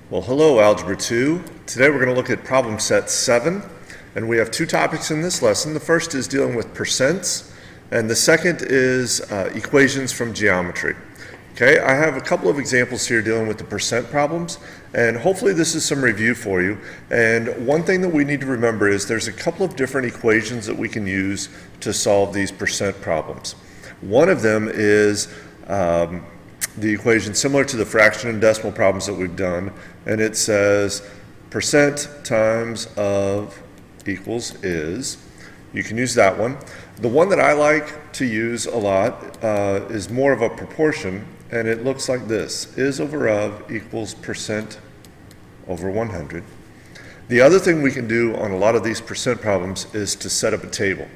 Well, hello, Algebra 2. Today we're going to look at problem set 7, and we have two topics in this lesson. The first is dealing with percents, and the second is equations from geometry. Okay, I have a couple of examples here dealing with the percent problems, and hopefully this is some review for you. And one thing that we need to remember is there's a couple of different equations that we can use to solve these percent problems. One of them is the equation similar to the fraction and decimal problems that we've done, and it says percent times of equals is. You can use that one. The one that I like to use a lot is more of a proportion, and it looks like this: is over of equals percent over 100. The other thing we can do on a lot of these percent problems is to set up a table.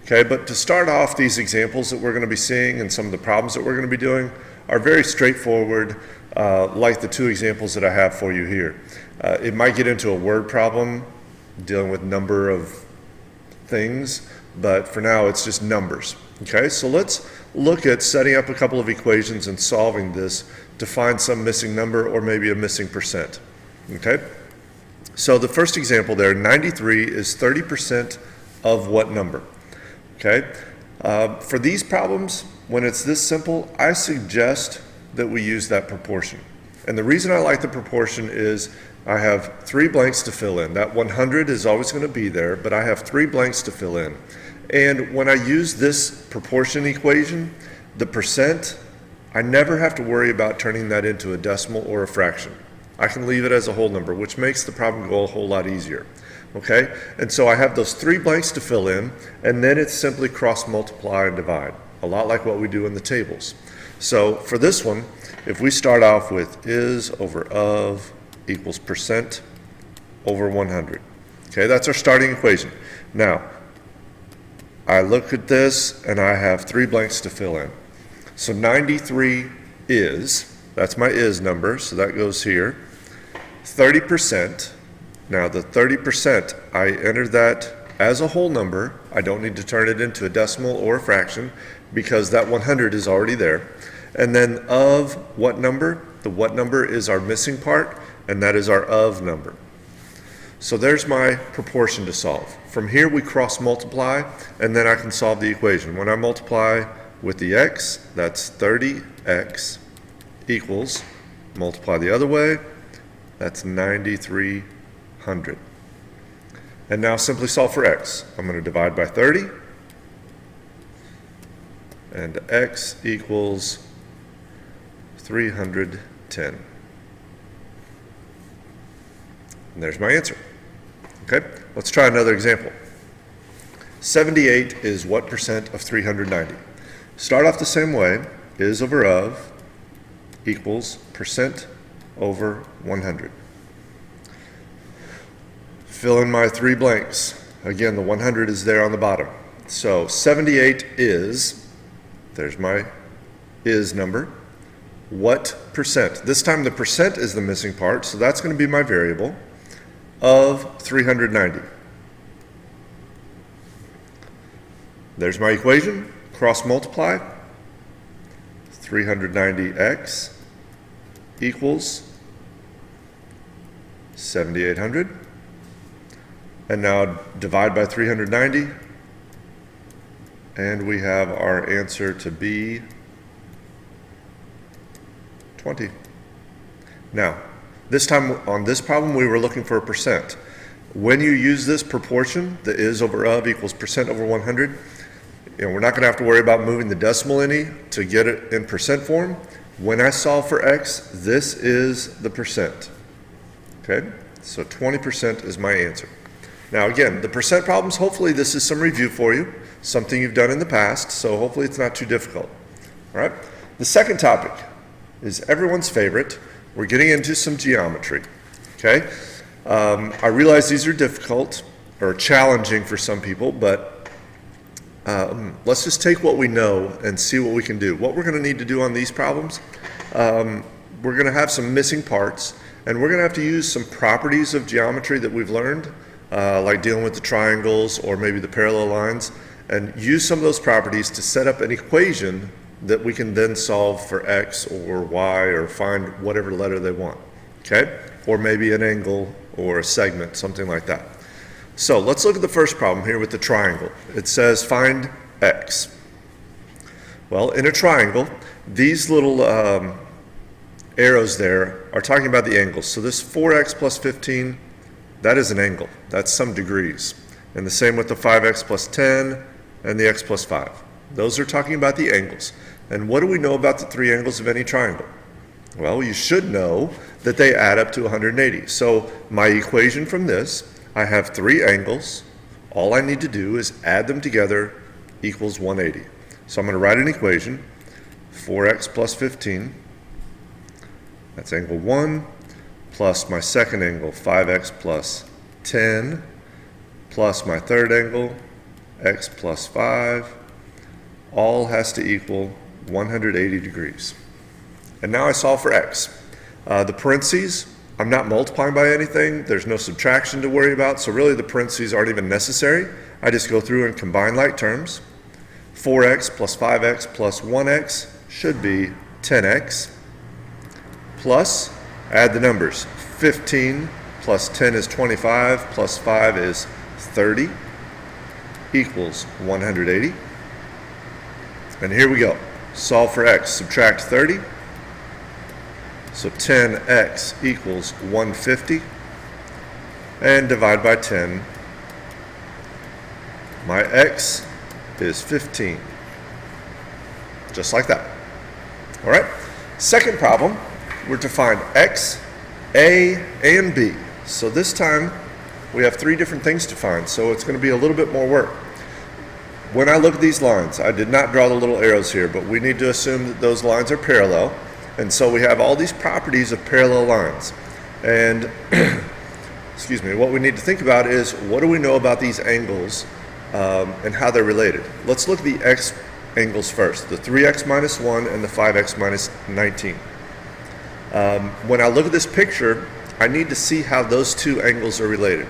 Okay, but to start off, these examples that we're going to be seeing and some of the problems that we're going to be doing are very straightforward, like the two examples that I have for you here. It might get into a word problem dealing with number of things, but for now it's just numbers. Okay, so let's look at setting up a couple of equations and solving this to find some missing number or maybe a missing percent. Okay, so the first example there, 93 is 30% of what number? Okay, for these problems, when it's this simple, I suggest that we use that proportion. And the reason I like the proportion is I have three blanks to fill in. That 100 is always going to be there, but I have three blanks to fill in. And when I use this proportion equation, the percent, I never have to worry about turning that into a decimal or a fraction. I can leave it as a whole number, which makes the problem go a whole lot easier. Okay, and so I have those three blanks to fill in, and then it's simply cross multiply and divide, a lot like what we do in the tables. So for this one, if we start off with is over of equals percent over 100. Okay, that's our starting equation. Now, I look at this and I have three blanks to fill in. So 93 is, that's my is number, so that goes here. 30%. Now the 30%, I enter that as a whole number. I don't need to turn it into a decimal or a fraction because that 100 is already there. And then of what number? The what number is our missing part, and that is our of number. So there's my proportion to solve. From here we cross multiply, and then I can solve the equation. When I multiply with the x, that's 30x equals, multiply the other way, that's 9300. And now simply solve for x. I'm going to divide by 30, and x equals 310. And there's my answer. Okay, let's try another example. 78 is what percent of 390? Start off the same way. Is over of equals percent over 100. Fill in my three blanks. Again, the 100 is there on the bottom. So 78 is, there's my is number. What percent? This time the percent is the missing part, so that's going to be my variable, of 390. There's my equation. Cross multiply. 390x equals 7,800. And now divide by 390, and we have our answer to be 20. Now, this time on this problem, we were looking for a percent. When you use this proportion, the is over of equals percent over 100, we're not going to have to worry about moving the decimal any to get it in percent form. When I solve for x, this is the percent. Okay, so 20% is my answer. Now again, the percent problems, hopefully this is some review for you, something you've done in the past, so hopefully it's not too difficult. All right. The second topic is everyone's favorite. We're getting into some geometry. Okay. I realize these are difficult or challenging for some people, but let's just take what we know and see what we can do. What we're going to need to do on these problems, we're going to have some missing parts, and we're going to have to use some properties of geometry that we've learned, like dealing with the triangles or maybe the parallel lines, and use some of those properties to set up an equation that we can then solve for x or y or find whatever letter they want. okay? Or maybe an angle or a segment, something like that. So let's look at the first problem here with the triangle. It says find x. Well, in a triangle, these little arrows there are talking about the angles. So this 4x plus 15, that is an angle. That's some degrees. And the same with the 5x plus 10 and the x plus 5. Those are talking about the angles. And what do we know about the three angles of any triangle? Well, you should know that they add up to 180. So my equation from this, I have three angles. All I need to do is add them together equals 180. So I'm going to write an equation, 4x plus 15, that's angle 1, plus my second angle, 5x plus 10, plus my third angle, x plus 5, all has to equal 180 degrees. And now I solve for x. The parentheses, I'm not multiplying by anything. There's no subtraction to worry about, so really the parentheses aren't even necessary. I just go through and combine like terms. 4x plus 5x plus 1x should be 10x. Plus, add the numbers. 15 plus 10 is 25, plus 5 is 30, equals 180. And here we go. Solve for x. Subtract 30. So 10x equals 150. And divide by 10. My x is 15. Just like that. All right. Second problem, we're to find x, a, and b. So this time we have three different things to find, so it's going to be a little bit more work. When I look at these lines, I did not draw the little arrows here, but we need to assume that those lines are parallel. And so we have all these properties of parallel lines. And excuse me, what we need to think about is what do we know about these angles and how they're related. Let's look at the x angles first, the 3x minus 1 and the 5x minus 19. When I look at this picture, I need to see how those two angles are related.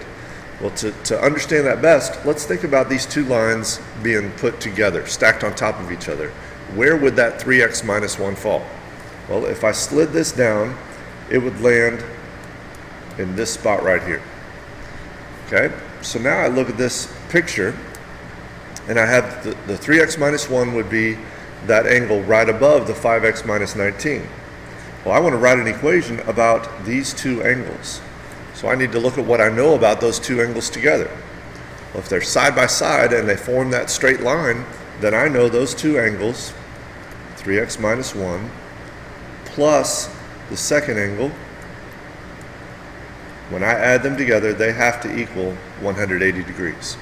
Well, to understand that best, let's think about these two lines being put together, stacked on top of each other. Where would that 3x minus 1 fall? Well, if I slid this down, it would land in this spot right here. Okay, so now I look at this picture, and I have the 3x minus 1 would be that angle right above the 5x minus 19. Well, I want to write an equation about these two angles. So I need to look at what I know about those two angles together. Well, if they're side by side and they form that straight line, then I know those two angles, 3x minus 1, plus the second angle, when I add them together, they have to equal 180 degrees.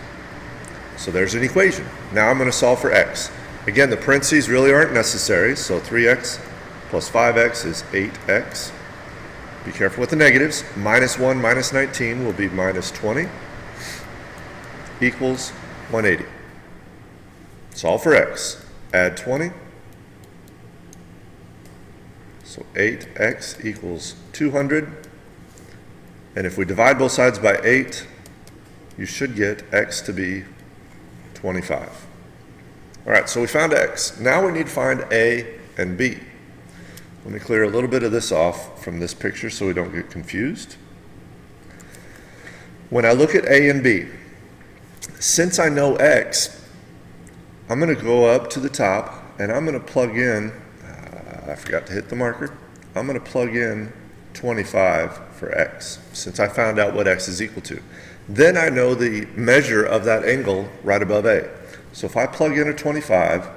So there's an equation. Now I'm going to solve for x. Again, the parentheses really aren't necessary, so 3x plus 5x is 8x. Be careful with the negatives. Minus 1 minus 19 will be minus 20 equals 180. Solve for x. Add 20. So 8x equals 200. And if we divide both sides by 8, you should get x to be 25. All right, so we found x. Now we need to find a and b. Let me clear a little bit of this off from this picture so we don't get confused. When I look at a and b, since I know x, I'm going to go up to the top and I'm going to plug in, I forgot to hit the marker, I'm going to plug in 25 for x, since I found out what x is equal to. Then I know the measure of that angle right above a. So if I plug in a 25,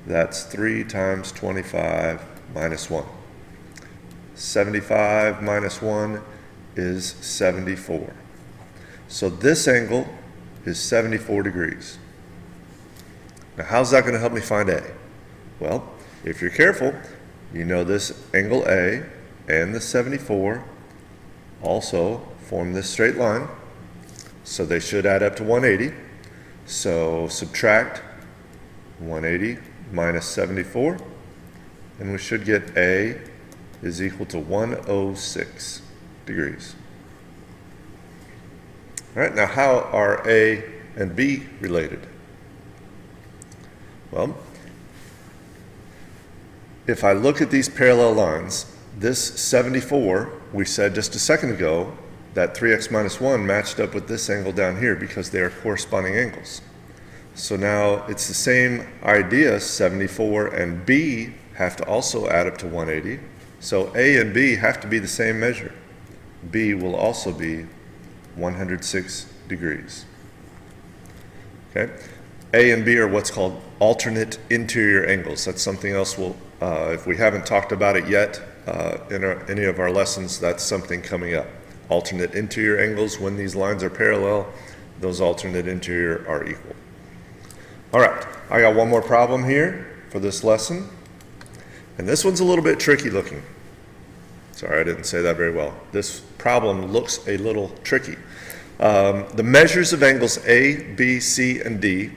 that's 3 times 25 minus 1. 75 minus 1 is 74. So this angle is 74 degrees. Now how's that going to help me find a? Well, if you're careful, you know this angle a and the 74 also form this straight line. So they should add up to 180. So subtract 180 minus 74. And we should get a is equal to 106 degrees. All right, now how are a and b related? Well, if I look at these parallel lines, this 74, we said just a second ago that 3x minus 1 matched up with this angle down here because they are corresponding angles. So now it's the same idea, 74 and B have to also add up to 180. So A and B have to be the same measure. B will also be 106 degrees. Okay? A and B are what's called alternate interior angles. That's something else we'll, if we haven't talked about it yet in any of our lessons, that's something coming up. Alternate interior angles, when these lines are parallel, those alternate interior are equal. All right, I got one more problem here for this lesson. And this one's a little bit tricky looking. Sorry, I didn't say that very well. This problem looks a little tricky. The measures of angles A, B, C, and D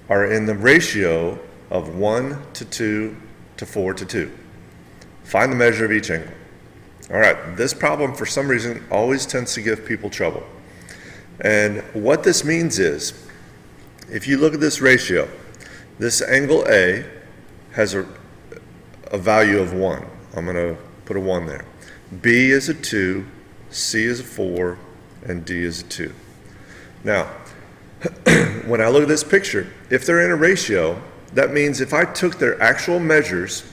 are in the ratio of 1 to 2 to 4 to 2. Find the measure of each angle. All right, this problem for some reason always tends to give people trouble. And what this means is, if you look at this ratio, this angle A has a value of 1. I'm going to put a 1 there. B is a 2, C is a 4, and D is a 2. Now, when I look at this picture, if they're in a ratio, that means if I took their actual measures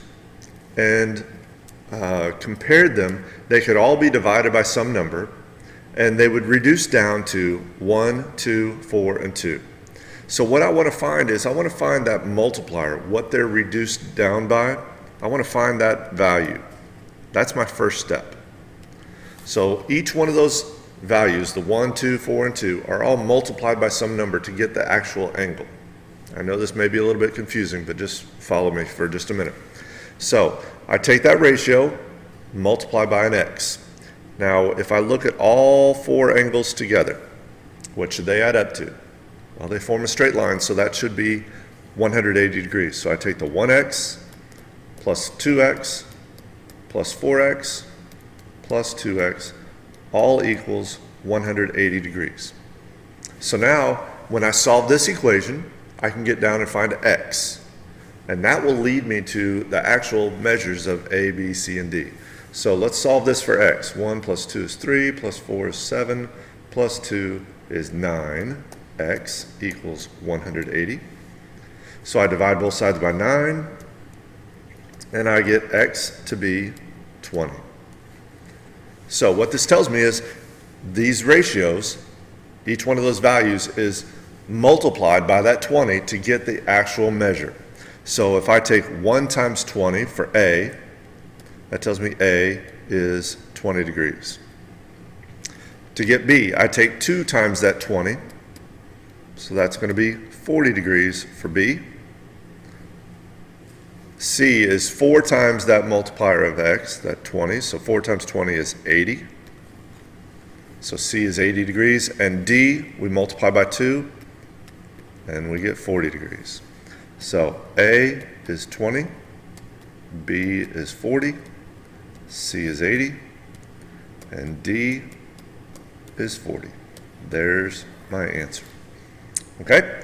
and compared them, they could all be divided by some number, and they would reduce down to 1, 2, 4, and 2. So what I want to find is, I want to find that multiplier, what they're reduced down by. I want to find that value. That's my first step. So each one of those values, the 1, 2, 4, and 2, are all multiplied by some number to get the actual angle. I know this may be a little bit confusing, but just follow me for just a minute. So I take that ratio, multiply by an x. Now, if I look at all 4 angles together, what should they add up to? Well, they form a straight line, so that should be 180 degrees. So I take the 1x plus 2x plus 4x plus 2x, all equals 180 degrees. So now, when I solve this equation, I can get down and find x. And that will lead me to the actual measures of A, B, C, and D. So let's solve this for x. 1 plus 2 is 3, plus 4 is 7, plus 2 is 9. X equals 180. So I divide both sides by 9, and I get x to be 20. So what this tells me is these ratios, each one of those values is multiplied by that 20 to get the actual measure. So if I take 1 times 20 for A, that tells me A is 20 degrees. To get B, I take 2 times that 20, so that's going to be 40 degrees for B. C is 4 times that multiplier of x, that 20, so 4 times 20 is 80. So C is 80 degrees, and D, we multiply by 2, and we get 40 degrees. So A is 20, B is 40, C is 80, and D is 40. There's my answer. Okay?